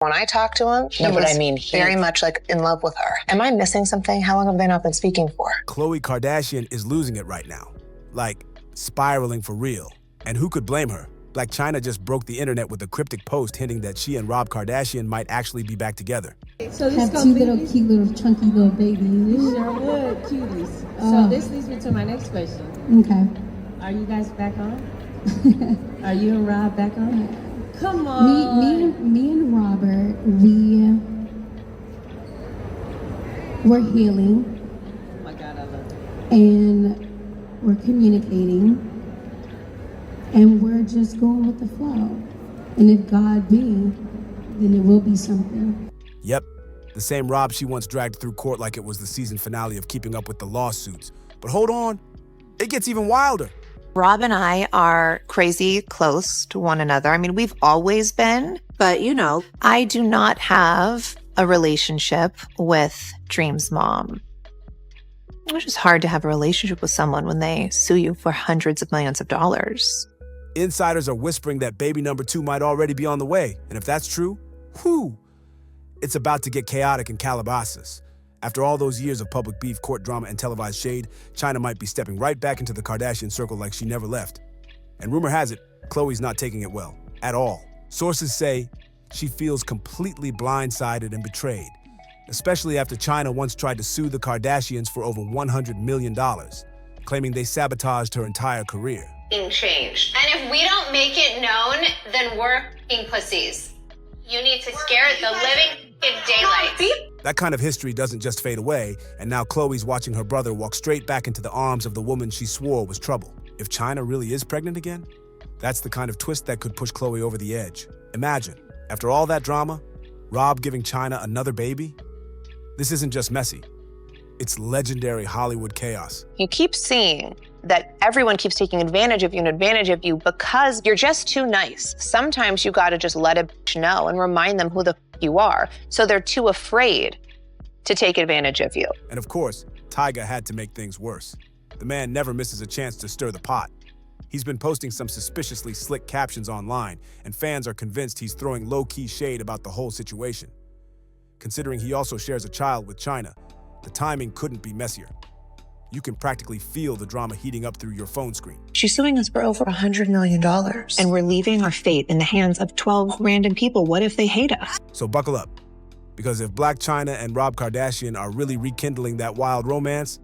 When I talked to him, he was very much like in love with her. Am I missing something? How long have they not been speaking for? Khloé Kardashian is losing it right now. Like, spiraling for real. And who could blame her? Blac Chyna just broke the internet with a cryptic post hinting that she and Rob Kardashian might actually be back together. So this have two cute little chunky little babies. Sure would, cuties. So this leads me to my next question. Okay. Are you guys back on? Are you and Rob back on? Come on. Me and Robert, we're healing. Oh my God, I love it. And we're communicating. And we're just going with the flow. And if God be, then it will be something. Yep, the same Rob she once dragged through court like it was the season finale of Keeping Up with the Lawsuits. But hold on, it gets even wilder. Rob and I are crazy close to one another. I mean, we've always been, but you know, I do not have a relationship with Dream's mom. It's just hard to have a relationship with someone when they sue you for hundreds of millions of dollars. Insiders are whispering that baby number 2 might already be on the way. And if that's true, whew, it's about to get chaotic in Calabasas. After all those years of public beef, court drama, and televised shade, Chyna might be stepping right back into the Kardashian circle like she never left. And rumor has it, Khloé's not taking it well, at all. Sources say she feels completely blindsided and betrayed, especially after Chyna once tried to sue the Kardashians for over $100 million, claiming they sabotaged her entire career. Changed. And if we don't make it known, then we're f***ing pussies. You need to scare the living daylights. That kind of history doesn't just fade away, and now Khloé's watching her brother walk straight back into the arms of the woman she swore was trouble. If Chyna really is pregnant again, that's the kind of twist that could push Khloé over the edge. Imagine, after all that drama, Rob giving Chyna another baby? This isn't just messy. It's legendary Hollywood chaos. You keep seeing that everyone keeps taking advantage of you because you're just too nice. Sometimes you gotta just let a bitch know and remind them who the f you are. So they're too afraid to take advantage of you. And of course, Tyga had to make things worse. The man never misses a chance to stir the pot. He's been posting some suspiciously slick captions online, and fans are convinced he's throwing low-key shade about the whole situation. Considering he also shares a child with Chyna, the timing couldn't be messier. You can practically feel the drama heating up through your phone screen. She's suing us for over $100 million, and we're leaving our fate in the hands of 12 random people. What if they hate us? So buckle up, because if Blac Chyna and Rob Kardashian are really rekindling that wild romance,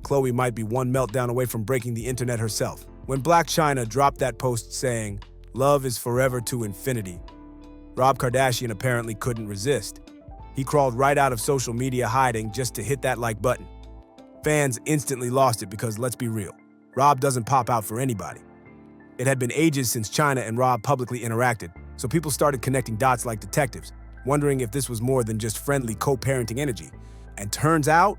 Khloé might be one meltdown away from breaking the internet herself. When Blac Chyna dropped that post saying, "Love is forever to infinity," Rob Kardashian apparently couldn't resist. He crawled right out of social media hiding just to hit that like button. Fans instantly lost it because, let's be real, Rob doesn't pop out for anybody. It had been ages since Chyna and Rob publicly interacted, so people started connecting dots like detectives, wondering if this was more than just friendly co-parenting energy. And turns out,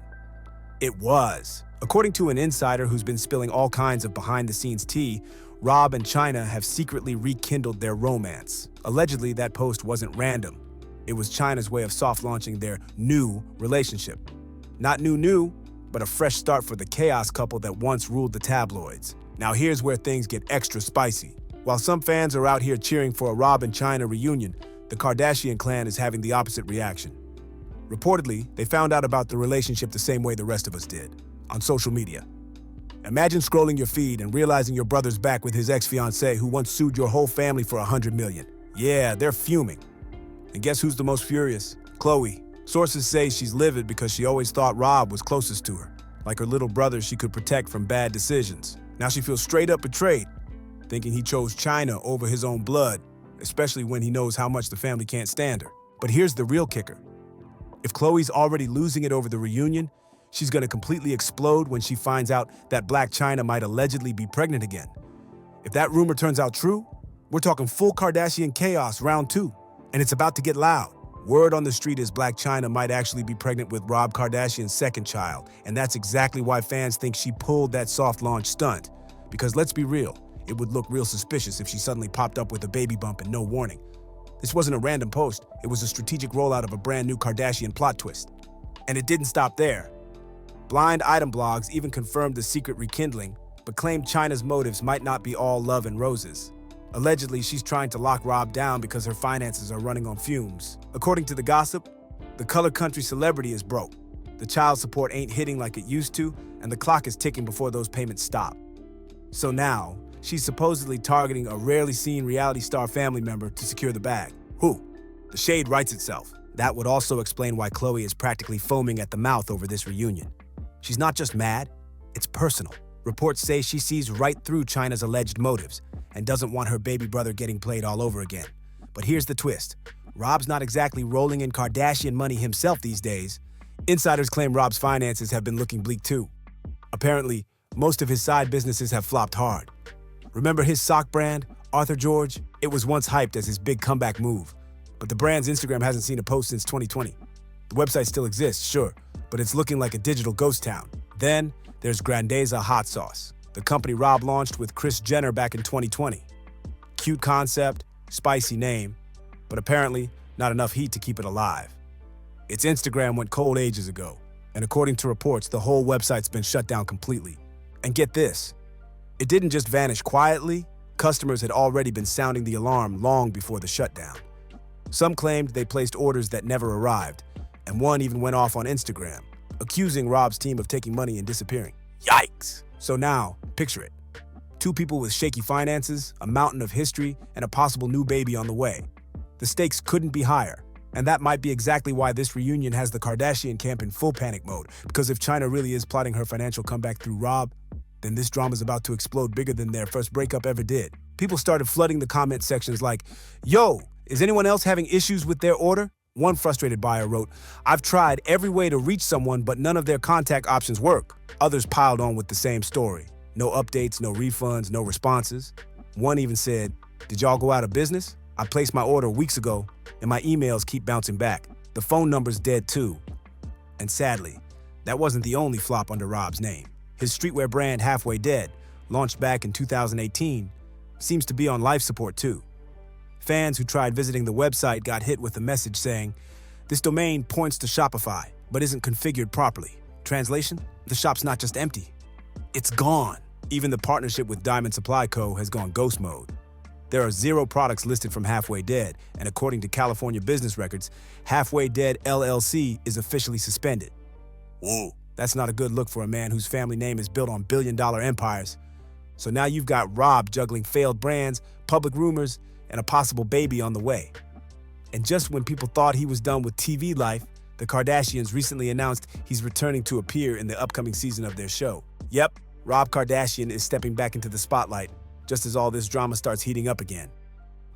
it was. According to an insider who's been spilling all kinds of behind-the-scenes tea, Rob and Chyna have secretly rekindled their romance. Allegedly, that post wasn't random. It was Chyna's way of soft-launching their new relationship. Not new, but a fresh start for the chaos couple that once ruled the tabloids. Now here's where things get extra spicy. While some fans are out here cheering for a Rob and Chyna reunion, the Kardashian clan is having the opposite reaction. Reportedly, they found out about the relationship the same way the rest of us did, on social media. Imagine scrolling your feed and realizing your brother's back with his ex-fiancée who once sued your whole family for $100 million. Yeah, they're fuming. And guess who's the most furious? Khloé. Sources say she's livid because she always thought Rob was closest to her, like her little brother she could protect from bad decisions. Now she feels straight up betrayed, thinking he chose Chyna over his own blood, especially when he knows how much the family can't stand her. But here's the real kicker. If Khloé's already losing it over the reunion, she's gonna completely explode when she finds out that Blac Chyna might allegedly be pregnant again. If that rumor turns out true, we're talking full Kardashian chaos round 2, and it's about to get loud. Word on the street is Blac Chyna might actually be pregnant with Rob Kardashian's second child, and that's exactly why fans think she pulled that soft launch stunt. Because let's be real, it would look real suspicious if she suddenly popped up with a baby bump and no warning. This wasn't a random post, it was a strategic rollout of a brand new Kardashian plot twist. And it didn't stop there. Blind item blogs even confirmed the secret rekindling, but claimed Chyna's motives might not be all love and roses. Allegedly, she's trying to lock Rob down because her finances are running on fumes. According to the gossip, the color country celebrity is broke. The child support ain't hitting like it used to, and the clock is ticking before those payments stop. So now, she's supposedly targeting a rarely seen reality star family member to secure the bag. Who? The shade writes itself. That would also explain why Khloé is practically foaming at the mouth over this reunion. She's not just mad, it's personal. Reports say she sees right through Chyna's alleged motives and doesn't want her baby brother getting played all over again. But here's the twist. Rob's not exactly rolling in Kardashian money himself these days. Insiders claim Rob's finances have been looking bleak too. Apparently, most of his side businesses have flopped hard. Remember his sock brand, Arthur George? It was once hyped as his big comeback move. But the brand's Instagram hasn't seen a post since 2020. The website still exists, sure, but it's looking like a digital ghost town. Then, there's Grandeza Hot Sauce, the company Rob launched with Kris Jenner back in 2020. Cute concept, spicy name, but apparently not enough heat to keep it alive. Its Instagram went cold ages ago, and according to reports, the whole website's been shut down completely. And get this, it didn't just vanish quietly, customers had already been sounding the alarm long before the shutdown. Some claimed they placed orders that never arrived, and one even went off on Instagram, accusing Rob's team of taking money and disappearing. Yikes! So now, picture it. Two people with shaky finances, a mountain of history, and a possible new baby on the way. The stakes couldn't be higher, and that might be exactly why this reunion has the Kardashian camp in full panic mode, because if Chyna really is plotting her financial comeback through Rob, then this drama's about to explode bigger than their first breakup ever did. People started flooding the comment sections like, "Yo, is anyone else having issues with their order?" One frustrated buyer wrote, "I've tried every way to reach someone, but none of their contact options work." Others piled on with the same story. No updates, no refunds, no responses. One even said, "Did y'all go out of business? I placed my order weeks ago, and my emails keep bouncing back. The phone number's dead too." And sadly, that wasn't the only flop under Rob's name. His streetwear brand Halfway Dead, launched back in 2018, seems to be on life support too. Fans who tried visiting the website got hit with a message saying, "This domain points to Shopify, but isn't configured properly." Translation? The shop's not just empty, it's gone. Even the partnership with Diamond Supply Co. has gone ghost mode. There are 0 products listed from Halfway Dead, and according to California business records, Halfway Dead LLC is officially suspended. Whoa, that's not a good look for a man whose family name is built on billion-dollar empires. So now you've got Rob juggling failed brands, public rumors, and a possible baby on the way. And just when people thought he was done with TV life, the Kardashians recently announced he's returning to appear in the upcoming season of their show. Yep, Rob Kardashian is stepping back into the spotlight just as all this drama starts heating up again.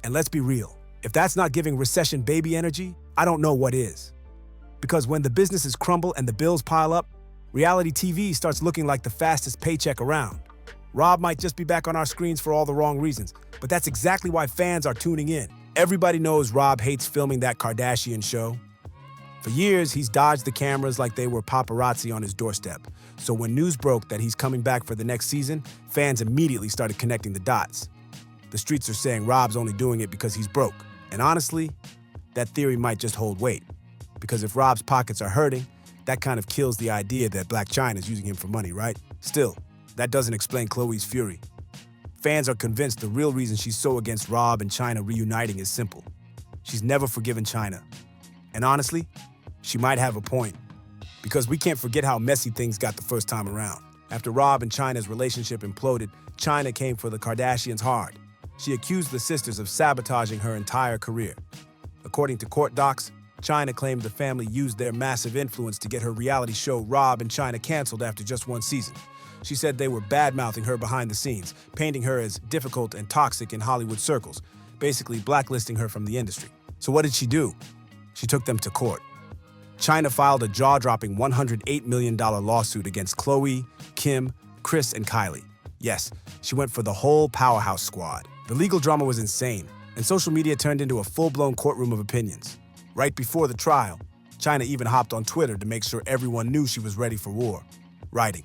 And let's be real, if that's not giving recession baby energy, I don't know what is. Because when the businesses crumble and the bills pile up, reality TV starts looking like the fastest paycheck around. Rob might just be back on our screens for all the wrong reasons, but that's exactly why fans are tuning in. Everybody knows Rob hates filming that Kardashian show. For years, he's dodged the cameras like they were paparazzi on his doorstep. So when news broke that he's coming back for the next season, fans immediately started connecting the dots. The streets are saying Rob's only doing it because he's broke. And honestly, that theory might just hold weight. Because if Rob's pockets are hurting, that kind of kills the idea that Blac Chyna is using him for money, right? Still, that doesn't explain Khloé's fury. Fans are convinced the real reason she's so against Rob and Chyna reuniting is simple. She's never forgiven Chyna. And honestly, she might have a point. Because we can't forget how messy things got the first time around. After Rob and Chyna's relationship imploded, Chyna came for the Kardashians hard. She accused the sisters of sabotaging her entire career. According to court docs, Chyna claimed the family used their massive influence to get her reality show Rob and Chyna canceled after just one season. She said they were bad-mouthing her behind the scenes, painting her as difficult and toxic in Hollywood circles, basically blacklisting her from the industry. So what did she do? She took them to court. Chyna filed a jaw-dropping $108 million lawsuit against Khloé, Kim, Kris, and Kylie. Yes, she went for the whole powerhouse squad. The legal drama was insane, and social media turned into a full-blown courtroom of opinions. Right before the trial, Chyna even hopped on Twitter to make sure everyone knew she was ready for war, writing,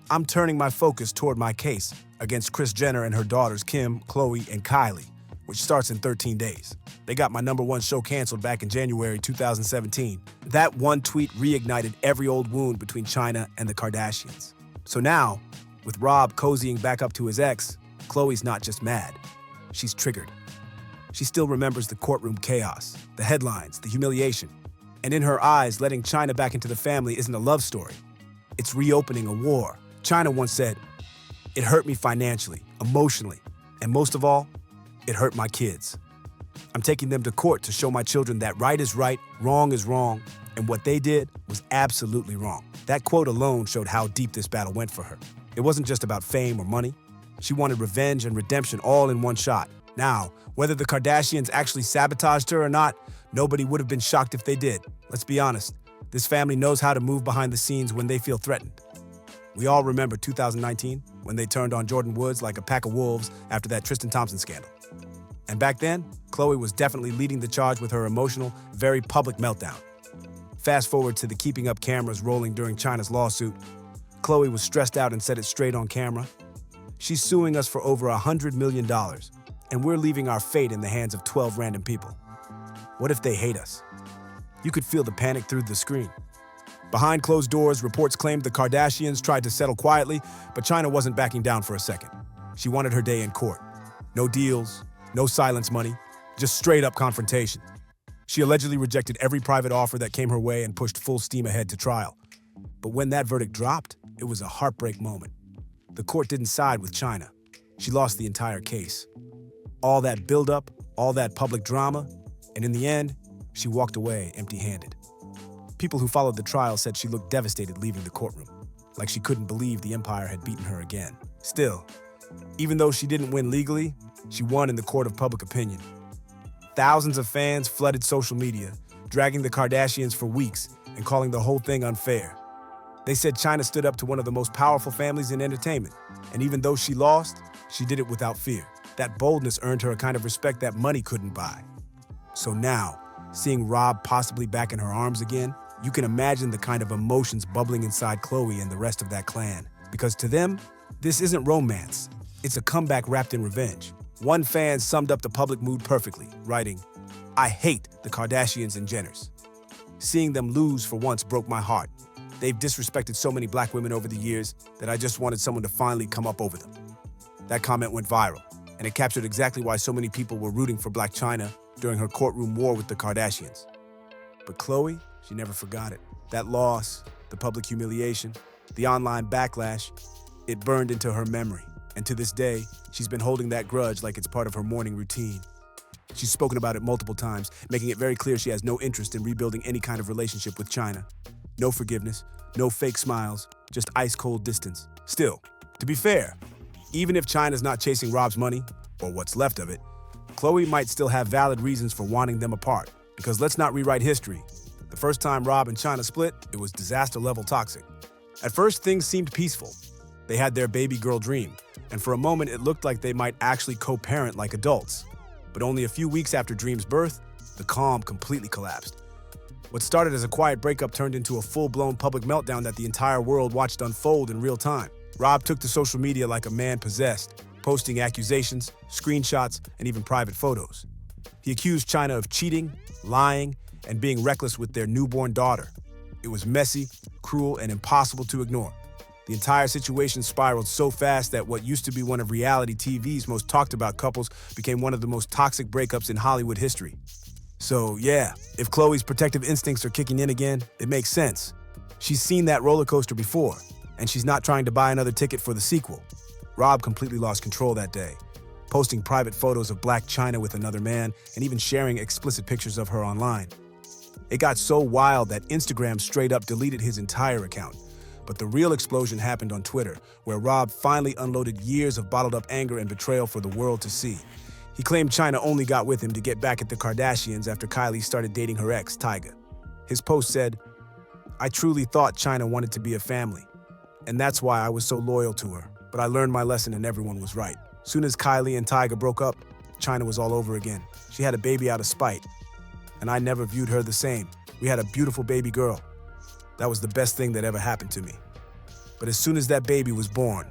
"I'm turning my focus toward my case against Kris Jenner and her daughters Kim, Khloé, and Kylie, which starts in 13 days. They got my #1 show canceled back in January 2017. That one tweet reignited every old wound between Chyna and the Kardashians. So now, with Rob cozying back up to his ex, Khloé's not just mad. she's triggered. She still remembers the courtroom chaos, the headlines, the humiliation. And in her eyes, letting Chyna back into the family isn't a love story. It's reopening a war. Chyna once said, "It hurt me financially, emotionally, and most of all, it hurt my kids. I'm taking them to court to show my children that right is right, wrong is wrong, and what they did was absolutely wrong." That quote alone showed how deep this battle went for her. It wasn't just about fame or money. She wanted revenge and redemption all in one shot. Now, whether the Kardashians actually sabotaged her or not, nobody would have been shocked if they did. Let's be honest, this family knows how to move behind the scenes when they feel threatened. We all remember 2019, when they turned on Jordyn Woods like a pack of wolves after that Tristan Thompson scandal. And back then, Khloé was definitely leading the charge with her emotional, very public meltdown. Fast forward to the keeping up cameras rolling during Chyna's lawsuit. Khloé was stressed out and said it straight on camera. She's suing us for over $100 million, and we're leaving our fate in the hands of 12 random people. What if they hate us? You could feel the panic through the screen. Behind closed doors, reports claimed the Kardashians tried to settle quietly, but Chyna wasn't backing down for a second. She wanted her day in court. No deals, no silence money, just straight-up confrontation. She allegedly rejected every private offer that came her way and pushed full steam ahead to trial. But when that verdict dropped, it was a heartbreak moment. The court didn't side with Chyna. She lost the entire case. All that buildup, all that public drama, and in the end, she walked away empty-handed. People who followed the trial said she looked devastated leaving the courtroom, like she couldn't believe the empire had beaten her again. Still, even though she didn't win legally, she won in the court of public opinion. Thousands of fans flooded social media, dragging the Kardashians for weeks and calling the whole thing unfair. They said Chyna stood up to one of the most powerful families in entertainment, and even though she lost, she did it without fear. That boldness earned her a kind of respect that money couldn't buy. So now, seeing Rob possibly back in her arms again, you can imagine the kind of emotions bubbling inside Khloé and the rest of that clan. Because to them, this isn't romance. It's a comeback wrapped in revenge. One fan summed up the public mood perfectly, writing, "I hate the Kardashians and Jenners. Seeing them lose for once broke my heart. They've disrespected so many black women over the years that I just wanted someone to finally come up over them." That comment went viral, and it captured exactly why so many people were rooting for Blac Chyna during her courtroom war with the Kardashians. But Khloé, she never forgot it. That loss, the public humiliation, the online backlash, it burned into her memory. And to this day, she's been holding that grudge like it's part of her morning routine. She's spoken about it multiple times, making it very clear she has no interest in rebuilding any kind of relationship with Chyna. No forgiveness, no fake smiles, just ice-cold distance. Still, to be fair, even if Chyna's not chasing Rob's money, or what's left of it, Khloé might still have valid reasons for wanting them apart. Because let's not rewrite history. The first time Rob and Chyna split, it was disaster-level toxic. At first, things seemed peaceful. They had their baby girl dream, and for a moment it looked like they might actually co-parent like adults. But only a few weeks after Dream's birth, the calm completely collapsed. What started as a quiet breakup turned into a full-blown public meltdown that the entire world watched unfold in real time. Rob took to social media like a man possessed, posting accusations, screenshots, and even private photos. He accused Chyna of cheating, lying, and being reckless with their newborn daughter. It was messy, cruel, and impossible to ignore. The entire situation spiraled so fast that what used to be one of reality TV's most talked about couples became one of the most toxic breakups in Hollywood history. So yeah, if Khloé's protective instincts are kicking in again, it makes sense. She's seen that roller coaster before, and she's not trying to buy another ticket for the sequel. Rob completely lost control that day, posting private photos of Blac Chyna with another man and even sharing explicit pictures of her online. It got so wild that Instagram straight up deleted his entire account. But the real explosion happened on Twitter, where Rob finally unloaded years of bottled up anger and betrayal for the world to see. He claimed Chyna only got with him to get back at the Kardashians after Kylie started dating her ex, Tyga. His post said, "I truly thought Chyna wanted to be a family, and that's why I was so loyal to her. But I learned my lesson and everyone was right. Soon as Kylie and Tyga broke up, Chyna was all over again. She had a baby out of spite, and I never viewed her the same. We had a beautiful baby girl. That was the best thing that ever happened to me. But as soon as that baby was born,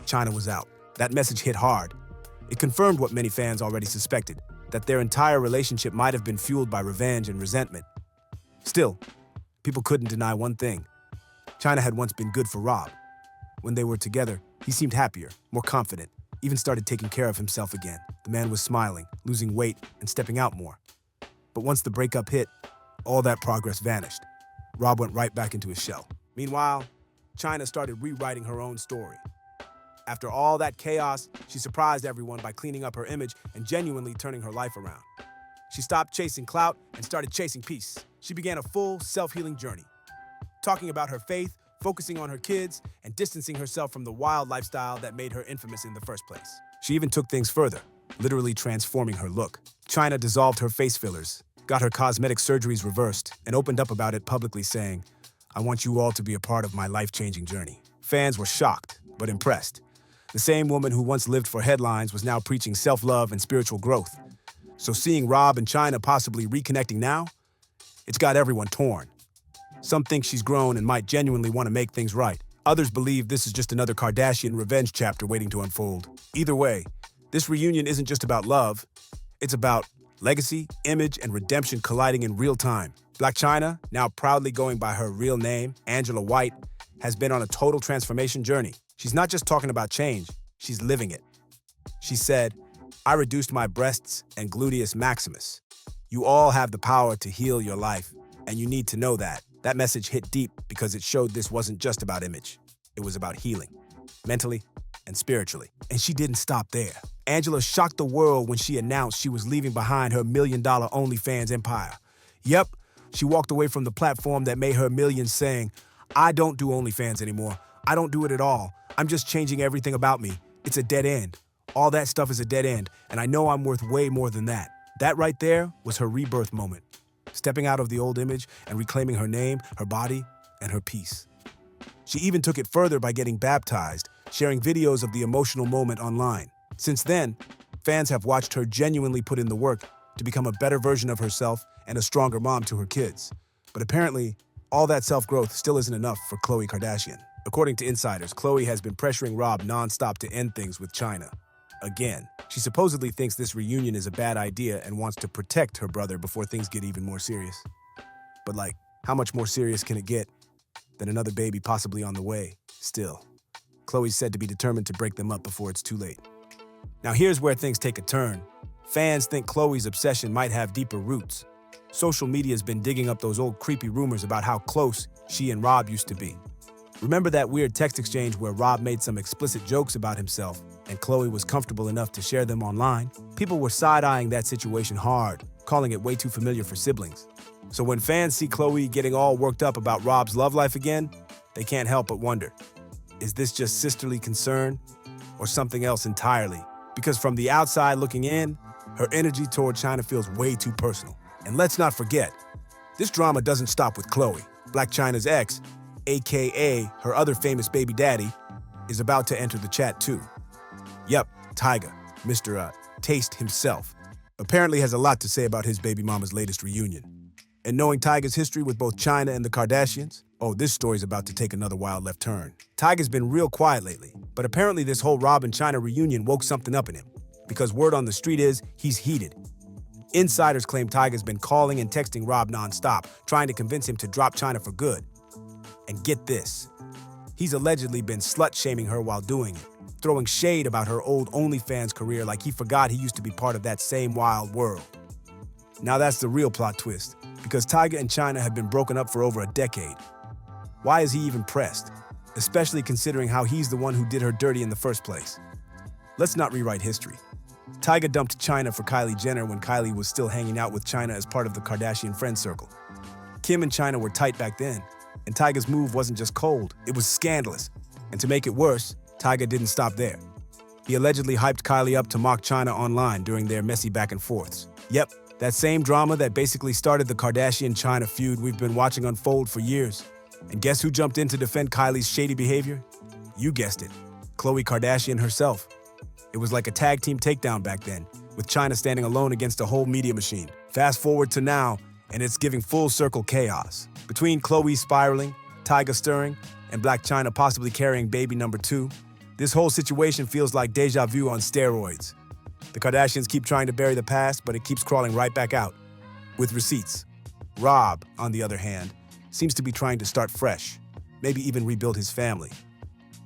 Chyna was out." That message hit hard. It confirmed what many fans already suspected, that their entire relationship might have been fueled by revenge and resentment. Still, people couldn't deny one thing. Chyna had once been good for Rob. When they were together, he seemed happier, more confident. even started taking care of himself again. The man was smiling, losing weight, and stepping out more. But once the breakup hit, all that progress vanished. Rob went right back into his shell. Meanwhile, Chyna started rewriting her own story. After all that chaos, she surprised everyone by cleaning up her image and genuinely turning her life around. She stopped chasing clout and started chasing peace. She began a full self-healing journey, talking about her faith, focusing on her kids, and distancing herself from the wild lifestyle that made her infamous in the first place. She even took things further, literally transforming her look. Chyna dissolved her face fillers, got her cosmetic surgeries reversed, and opened up about it publicly, saying, "I want you all to be a part of my life-changing journey." Fans were shocked, but impressed. The same woman who once lived for headlines was now preaching self-love and spiritual growth. So seeing Rob and Chyna possibly reconnecting now, it's got everyone torn. Some think she's grown and might genuinely want to make things right. Others believe this is just another Kardashian revenge chapter waiting to unfold. Either way, this reunion isn't just about love. It's about legacy, image, and redemption colliding in real time. Blac Chyna, now proudly going by her real name, Angela White, has been on a total transformation journey. She's not just talking about change, she's living it. She said, "I reduced my breasts and gluteus maximus. You all have the power to heal your life, and you need to know that." That message hit deep because it showed this wasn't just about image. It was about healing, mentally and spiritually. And she didn't stop there. Angela shocked the world when she announced she was leaving behind her $1 million OnlyFans empire. Yep, she walked away from the platform that made her millions, saying, "I don't do OnlyFans anymore. I don't do it at all. I'm just changing everything about me. It's a dead end. All that stuff is a dead end, and I know I'm worth way more than that." That right there was her rebirth moment, stepping out of the old image and reclaiming her name, her body, and her peace. She even took it further by getting baptized, sharing videos of the emotional moment online. Since then, fans have watched her genuinely put in the work to become a better version of herself and a stronger mom to her kids. But apparently, all that self-growth still isn't enough for Khloé Kardashian. According to insiders, Khloé has been pressuring Rob nonstop to end things with Chyna. Again, she supposedly thinks this reunion is a bad idea and wants to protect her brother before things get even more serious. But how much more serious can it get than another baby possibly on the way? Still, Khloé's said to be determined to break them up before it's too late. Now here's where things take a turn. Fans think Khloé's obsession might have deeper roots. Social media's been digging up those old creepy rumors about how close she and Rob used to be. Remember that weird text exchange where Rob made some explicit jokes about himself and Khloé was comfortable enough to share them online? People were side-eyeing that situation hard, calling it way too familiar for siblings. So when fans see Khloé getting all worked up about Rob's love life again, they can't help but wonder, is this just sisterly concern or something else entirely? Because from the outside looking in, her energy toward Chyna feels way too personal. And let's not forget, this drama doesn't stop with Khloé. Blac Chyna's ex, AKA her other famous baby daddy, is about to enter the chat too. Yep, Tyga, Mr. Taste himself, apparently has a lot to say about his baby mama's latest reunion. And knowing Tyga's history with both Chyna and the Kardashians, oh, this story's about to take another wild left turn. Tyga's been real quiet lately, but apparently this whole Rob and Chyna reunion woke something up in him, because word on the street is he's heated. Insiders claim Tyga's been calling and texting Rob nonstop, trying to convince him to drop Chyna for good. And get this, he's allegedly been slut-shaming her while doing it, throwing shade about her old OnlyFans career like he forgot he used to be part of that same wild world. Now that's the real plot twist, because Tyga and Chyna have been broken up for over a decade. Why is he even pressed? Especially considering how he's the one who did her dirty in the first place. Let's not rewrite history. Tyga dumped Chyna for Kylie Jenner when Kylie was still hanging out with Chyna as part of the Kardashian friend circle. Kim and Chyna were tight back then, and Tyga's move wasn't just cold, it was scandalous. And to make it worse, Tyga didn't stop there. He allegedly hyped Kylie up to mock Chyna online during their messy back and forths. Yep, that same drama that basically started the Kardashian-Chyna feud we've been watching unfold for years. And guess who jumped in to defend Kylie's shady behavior? You guessed it, Khloé Kardashian herself. It was like a tag team takedown back then, with Chyna standing alone against a whole media machine. Fast forward to now, and it's giving full circle chaos. Between Khloé spiraling, Tyga stirring, and Blac Chyna possibly carrying baby number 2, this whole situation feels like deja vu on steroids. The Kardashians keep trying to bury the past, but it keeps crawling right back out, with receipts. Rob, on the other hand, seems to be trying to start fresh, maybe even rebuild his family.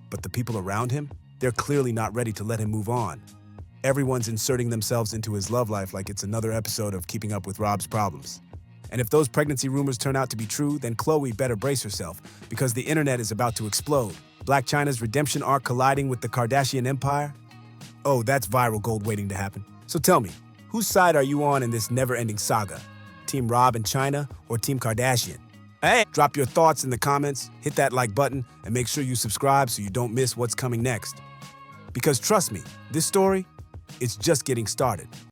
But the people around him, they're clearly not ready to let him move on. Everyone's inserting themselves into his love life like it's another episode of Keeping Up with Rob's Problems. And if those pregnancy rumors turn out to be true, then Khloé better brace herself, because the internet is about to explode. Blac Chyna's redemption arc colliding with the Kardashian empire? Oh, that's viral gold waiting to happen. So tell me, whose side are you on in this never-ending saga? Team Rob and Chyna or Team Kardashian? Hey, drop your thoughts in the comments, hit that like button, and make sure you subscribe so you don't miss what's coming next. Because trust me, this story, it's just getting started.